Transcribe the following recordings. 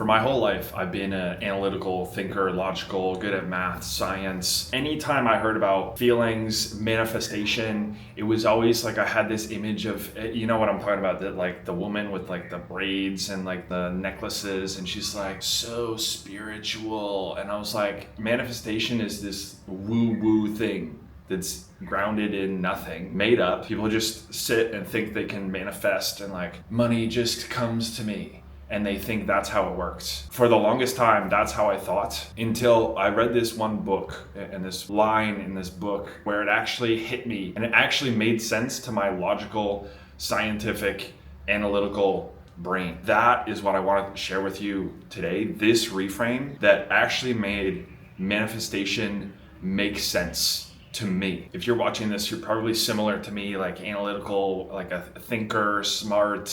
For my whole life, I've been an analytical thinker, logical, good at math, science. Anytime I heard about feelings, manifestation, it was always like I had this image of, you know what I'm talking about, that like the woman with like the braids and like the necklaces, and she's like so spiritual. And I was like, manifestation is this woo-woo thing that's grounded in nothing, made up. People just sit and think they can manifest and like money just comes to me. And they think that's how it works. For the longest time, that's how I thought, until I read this one book and this line in this book where it actually hit me and it actually made sense to my logical, scientific, analytical brain. That is what I wanted to share with you today. This reframe that actually made manifestation make sense to me. If you're watching this, you're probably similar to me, like analytical, like a thinker, smart,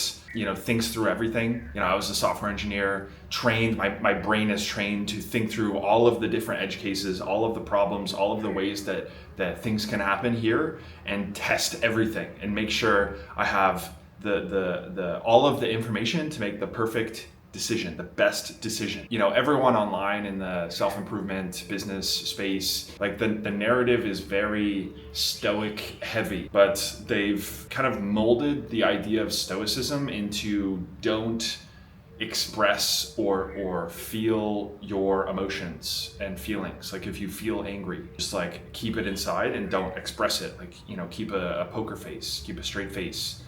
thinks through everything. I was a software engineer, trained, my brain is trained to think through all of the different edge cases, all of the problems, all of the ways that things can happen here, and test everything and make sure I have the all of the information to make the perfect decision, the best decision. Everyone online in the self-improvement business space, like the narrative is very stoic heavy, but they've kind of molded the idea of stoicism into don't express or feel your emotions and feelings. Like if you feel angry, just like keep it inside and don't express it. Like, keep a poker face, keep a straight face.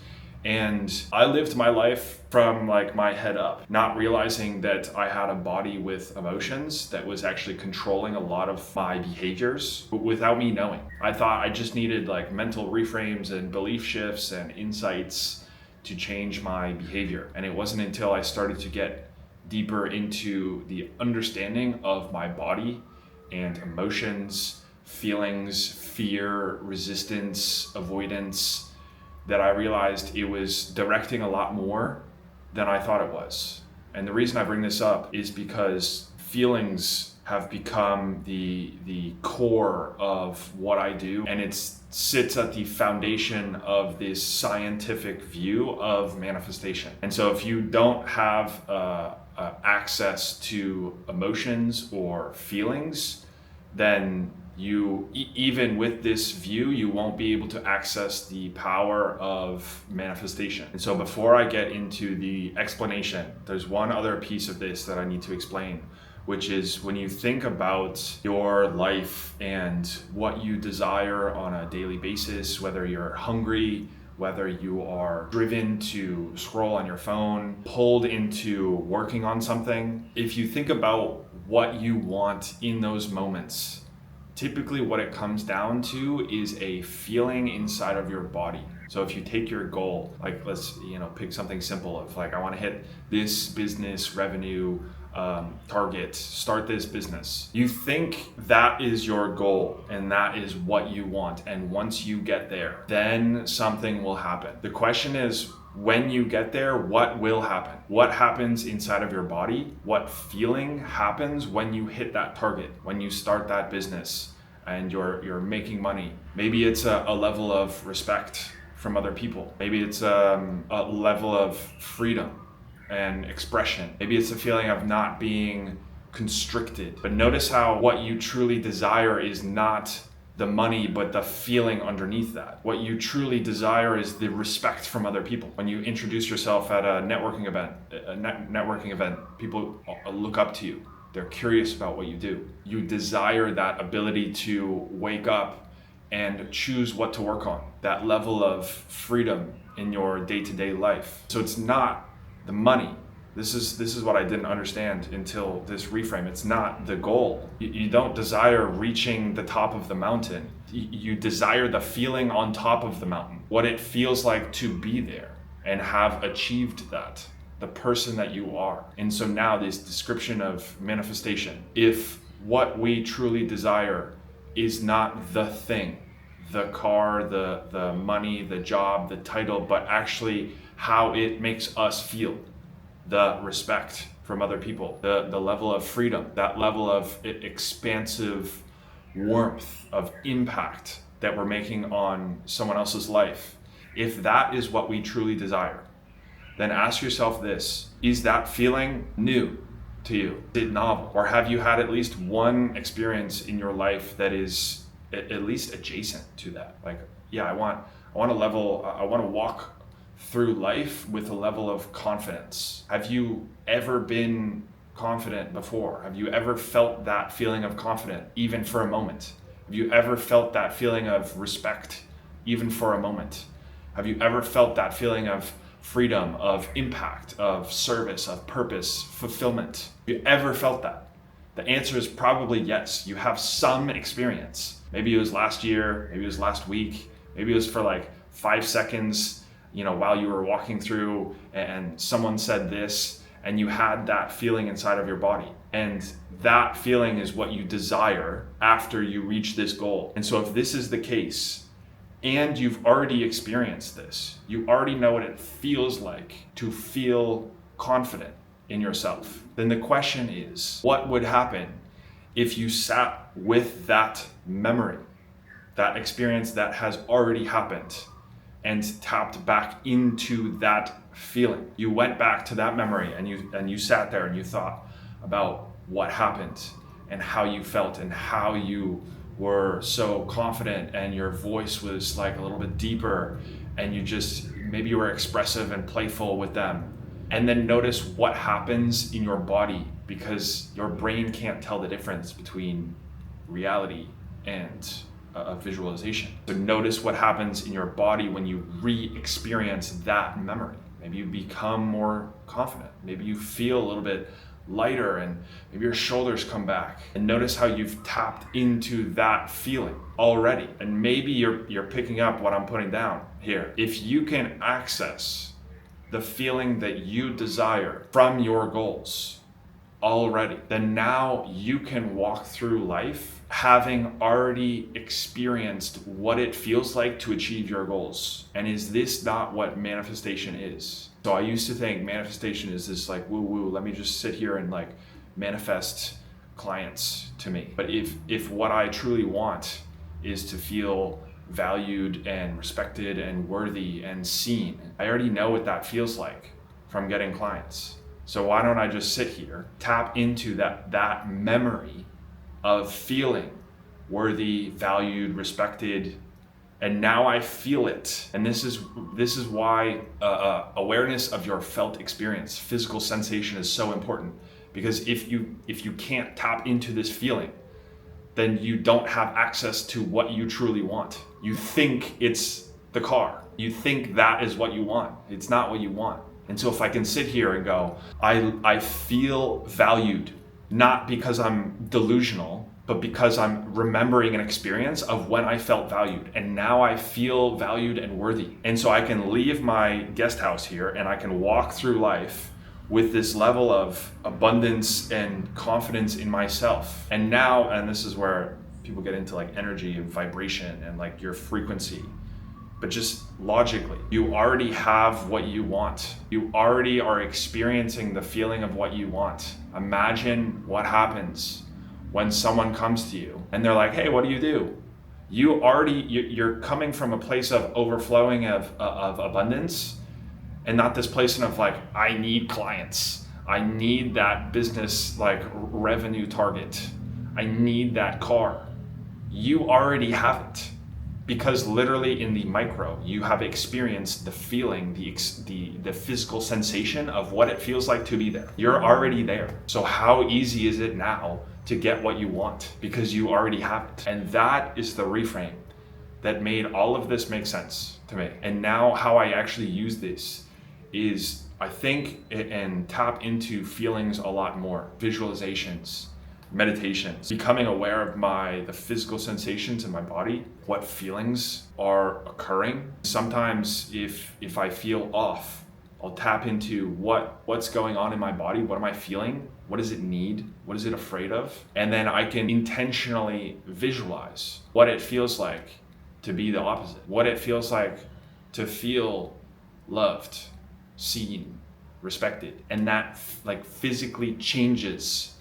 And I lived my life from like my head up, not realizing that I had a body with emotions that was actually controlling a lot of my behaviors without me knowing. I thought I just needed like mental reframes and belief shifts and insights to change my behavior. And it wasn't until I started to get deeper into the understanding of my body and emotions, feelings, fear, resistance, avoidance, that I realized it was directing a lot more than I thought it was. And the reason I bring this up is because feelings have become the core of what I do, and it sits at the foundation of this scientific view of manifestation. And so if you don't have access to emotions or feelings, then even with this view, you won't be able to access the power of manifestation. And so before I get into the explanation, there's one other piece of this that I need to explain, which is when you think about your life and what you desire on a daily basis, whether you're hungry, whether you are driven to scroll on your phone, pulled into working on something, if you think about what you want in those moments, typically what it comes down to is a feeling inside of your body. So if you take your goal, like let's pick something simple of like, I want to hit this business revenue target, start this business. You think that is your goal and that is what you want. And once you get there, then something will happen. The question is, when you get there, what will happen? What happens inside of your body? What feeling happens when you hit that target, when you start that business and you're making money? Maybe it's a level of respect from other people. Maybe it's a level of freedom and expression. Maybe it's a feeling of not being constricted. But notice how what you truly desire is not the money, but the feeling underneath that. What you truly desire is the respect from other people. When you introduce yourself at a networking event, people look up to you. They're curious about what you do. You desire that ability to wake up and choose what to work on, that level of freedom in your day-to-day life. So it's not the money. This is what I didn't understand until this reframe. It's not the goal. You don't desire reaching the top of the mountain. You desire the feeling on top of the mountain, what it feels like to be there and have achieved that, the person that you are. And so now this description of manifestation, if what we truly desire is not the thing, the car, the money, the job, the title, but actually how it makes us feel, the respect from other people, the level of freedom, that level of expansive warmth, of impact that we're making on someone else's life. If that is what we truly desire, then ask yourself this: is that feeling new? to you? Is it novel? Or have you had at least one experience in your life that is at least adjacent to that? Like, yeah, I want to walk through life with a level of confidence. Have you ever been confident before? Have you ever felt that feeling of confident, even for a moment? Have you ever felt that feeling of respect, even for a moment? Have you ever felt that feeling of freedom, of impact, of service, of purpose, fulfillment? Have you ever felt that? The answer is probably yes. You have some experience. Maybe it was last year, maybe it was last week, maybe it was for like 5 seconds, while you were walking through and someone said this and you had that feeling inside of your body. And that feeling is what you desire after you reach this goal. And so if this is the case, and you've already experienced this, you already know what it feels like to feel confident in yourself, then the question is, what would happen if you sat with that memory, that experience that has already happened, and tapped back into that feeling? You went back to that memory and you sat there and you thought about what happened and how you felt and how you were so confident and your voice was like a little bit deeper and maybe you were expressive and playful with them. And then notice what happens in your body, because your brain can't tell the difference between reality and a visualization. So notice what happens in your body when you re-experience that memory. Maybe you become more confident. Maybe you feel a little bit lighter and maybe your shoulders come back. And notice how you've tapped into that feeling already. And maybe you're picking up what I'm putting down here. If you can access the feeling that you desire from your goals already, then now you can walk through life having already experienced what it feels like to achieve your goals. And is this not what manifestation is? So I used to think manifestation is this like woo-woo, let me just sit here and like manifest clients to me. But if what I truly want is to feel valued and respected and worthy and seen, I already know what that feels like from getting clients. So why don't I just sit here, tap into that memory of feeling worthy, valued, respected, and now I feel it. And this is why awareness of your felt experience, physical sensation, is so important. Because if you can't tap into this feeling, then you don't have access to what you truly want. You think it's the car. You think that is what you want. It's not what you want. And so if I can sit here and go, I feel valued, not because I'm delusional, but because I'm remembering an experience of when I felt valued. And now I feel valued and worthy. And so I can leave my guest house here and I can walk through life with this level of abundance and confidence in myself. And now, and this is where people get into like energy and vibration and like your frequency, but just logically, you already have what you want. You already are experiencing the feeling of what you want. Imagine what happens when someone comes to you and they're like, hey, what do? You're coming from a place of overflowing of abundance, and not this place of like, I need clients. I need that business like revenue target. I need that car. You already have it, because literally in the micro, you have experienced the feeling, the physical sensation of what it feels like to be there. You're already there. So how easy is it now to get what you want? Because you already have it. And that is the reframe that made all of this make sense to me. And now how I actually use this is I think and tap into feelings a lot more, visualizations, meditations, becoming aware of the physical sensations in my body, what feelings are occurring. Sometimes if I feel off, I'll tap into what's going on in my body. What am I feeling? What does it need? What is it afraid of? And then I can intentionally visualize what it feels like to be the opposite, what it feels like to feel loved, seen, respected. And that like physically changes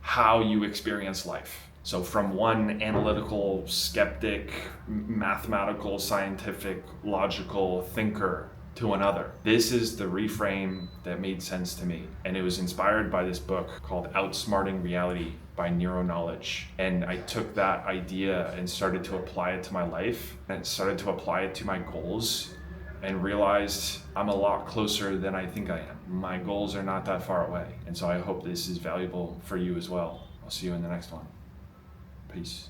how you experience life. So from one analytical, skeptic, mathematical, scientific, logical thinker to another. This is the reframe that made sense to me. And it was inspired by this book called Outsmarting Reality by Nero Knowledge. And I took that idea and started to apply it to my life and started to apply it to my goals and realized I'm a lot closer than I think I am. My goals are not that far away. And so I hope this is valuable for you as well. I'll see you in the next one. Peace.